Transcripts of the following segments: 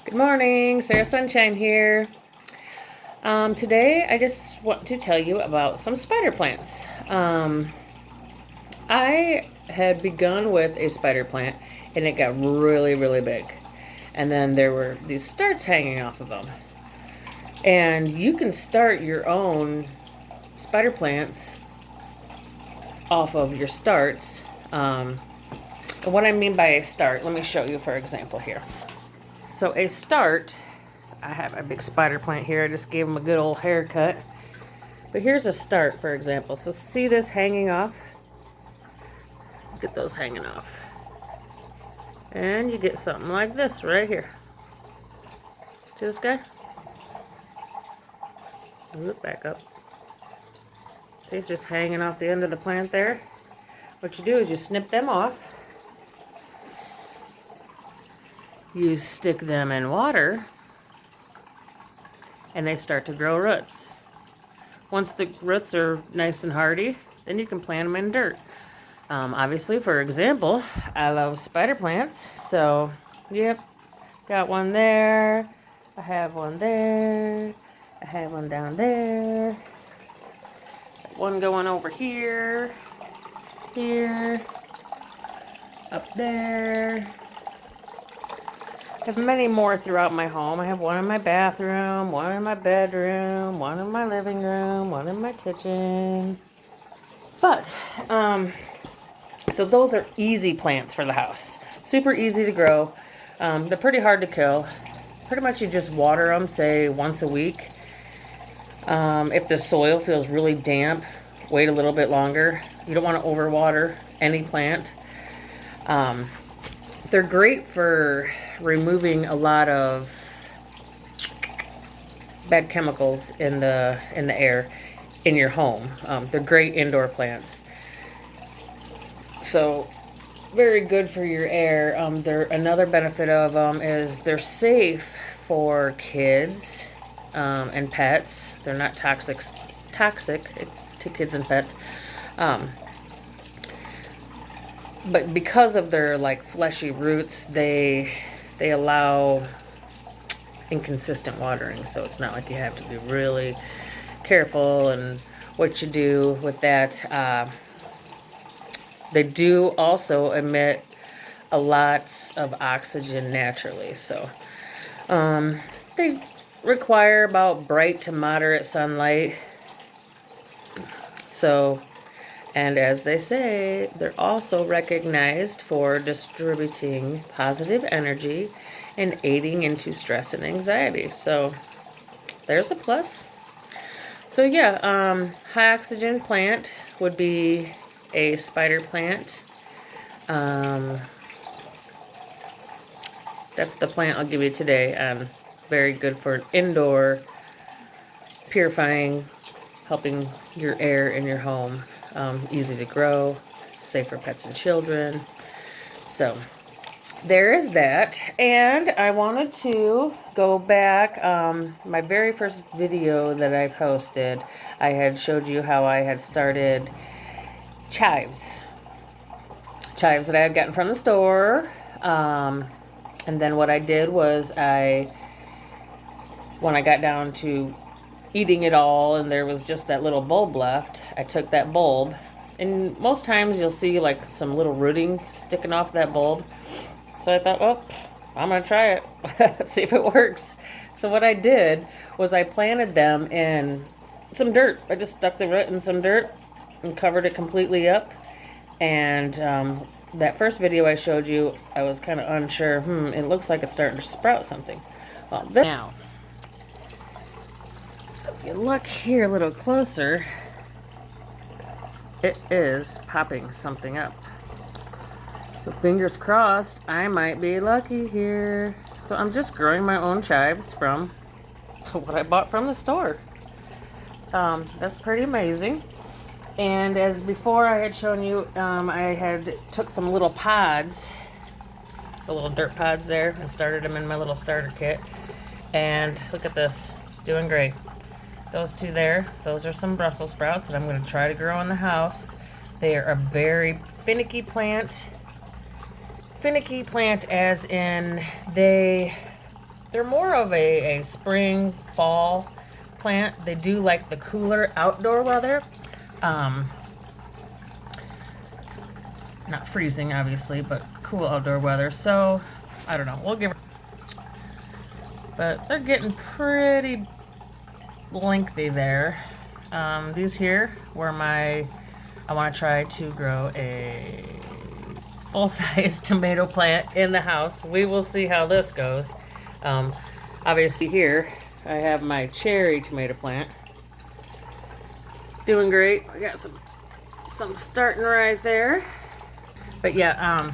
Good morning, Sarah Sunshine here. Today I just want to tell you about some spider plants. I had begun with a spider plant and it got really big. And then there were these starts hanging off of them. And you can start your own spider plants off of your starts. And what I mean by a start, let me show you for example here. So a start, I have a big spider plant here. I just gave him a good old haircut. But here's a start, for example. So see this hanging off? Get those hanging off. And you get something like this right here. See this guy? Oop, back up. See, it's just hanging off the end of the plant there. What you do is you snip them off. You stick them in water and they start to grow roots. Once the roots are nice and hardy, then you can plant them in dirt. Obviously, for example, I love spider plants, so yep, got one there, I have one there, I have one down there, got one going over here, up there. I have many more throughout my home. I have one in my bathroom, one in my bedroom, one in my living room, one in my kitchen. But, so those are easy plants for the house. Super easy to grow. They're pretty hard to kill. Pretty much you just water them, say, once a week. If the soil feels really damp, wait a little bit longer. You don't want to overwater any plant. They're great for removing a lot of bad chemicals in the air in your home. They're great indoor plants. So very good for your air. Another benefit of them is they're safe for kids and pets. They're not toxic to kids and pets. But because of their like fleshy roots, they allow inconsistent watering. So it's not like you have to be really careful and what you do with that. They do also emit a lot of oxygen naturally. So they require about bright to moderate sunlight. So, and as they say, they're also recognized for distributing positive energy and aiding into stress and anxiety. So there's a plus. So yeah, high oxygen plant would be a spider plant. That's the plant I'll give you today. Very good for indoor purifying, helping your air in your home. Easy to grow, safe for pets and children. So there is that. And I wanted to go back. My very first video that I posted, I had showed you how I had started chives that I had gotten from the store. And then what I did was when I got down to eating it all and there was just that little bulb left, I took that bulb, and most times you'll see like some little rooting sticking off that bulb. So I thought, well, I'm gonna try it. Let's see if it works. So what I did was I planted them in some dirt. I just stuck the root in some dirt and covered it completely up. And that first video I showed you, I was kind of unsure. It looks like it's starting to sprout something. Well, now, so if you look here a little closer, it is popping something up. So fingers crossed, I might be lucky here. So I'm just growing my own chives from what I bought from the store. That's pretty amazing. And as before I had shown you, I had took some little pods, the little dirt pods there, and started them in my little starter kit. And look at this, doing great. Those two there, those are some Brussels sprouts that I'm going to try to grow in the house. They are a very finicky plant. Finicky plant as in they they're more of a spring, fall plant. They do like the cooler outdoor weather. Not freezing, obviously, but cool outdoor weather. So, I don't know. We'll give it. But they're getting pretty lengthy there. These here were I want to try to grow a full-size tomato plant in the house. We will see how this goes. Obviously here, I have my cherry tomato plant. Doing great. I got some starting right there. But yeah,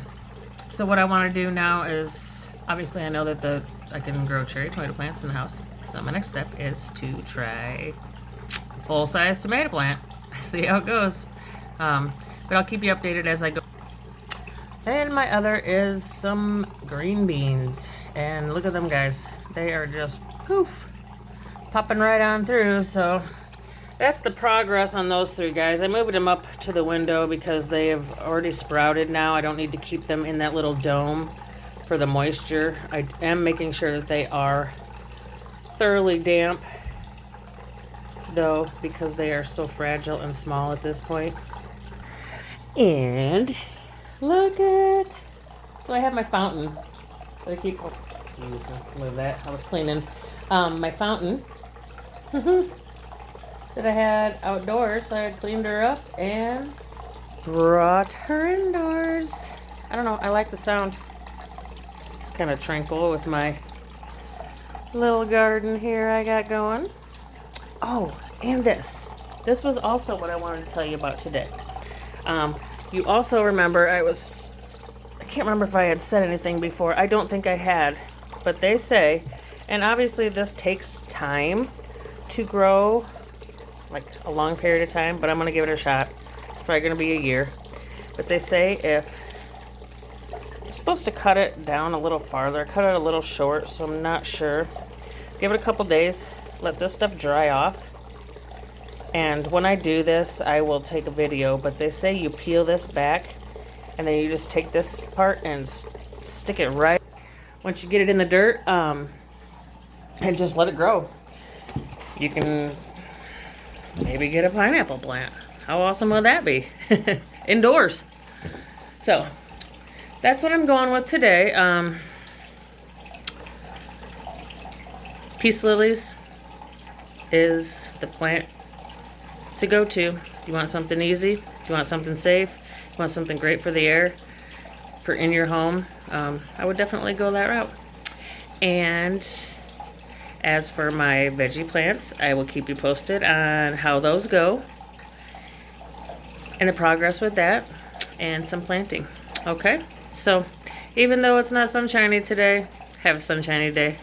so what I want to do now is, obviously I know that I can grow cherry tomato plants in the house. So my next step is to try a full-size tomato plant. See how it goes. But I'll keep you updated as I go. And my other is some green beans. And look at them, guys. They are just poof, popping right on through. So that's the progress on those three, guys. I moved them up to the window because they have already sprouted now. I don't need to keep them in that little dome for the moisture. I am making sure that they are thoroughly damp, though, because they are so fragile and small at this point. And look at, so I have my fountain. I keep, excuse me, move that. I was cleaning my fountain that I had outdoors, so I had cleaned her up and brought her indoors. I don't know, I like the sound. It's kind of tranquil with my little garden here I got going. Oh, and this was also what I wanted to tell you about today. You also remember I can't remember if I had said anything before. I don't think I had, but they say, and obviously this takes time to grow, like a long period of time, but I'm going to give it a shot. It's probably going to be a year. But they say if you're supposed to cut it down a little farther, cut it a little short, so I'm not sure. Give it a couple days, let this stuff dry off. And when I do this, I will take a video, but they say you peel this back and then you just take this part and stick it right once you get it in the dirt, and just let it grow. You can maybe get a pineapple plant. How awesome would that be? Indoors. So that's what I'm going with today. Peace lilies is the plant to go to. You want something easy? You want something safe? You want something great for the air, for in your home? I would definitely go that route. And as for my veggie plants, I will keep you posted on how those go and the progress with that and some planting. Okay? So even though it's not sunshiny today, have a sunshiny day.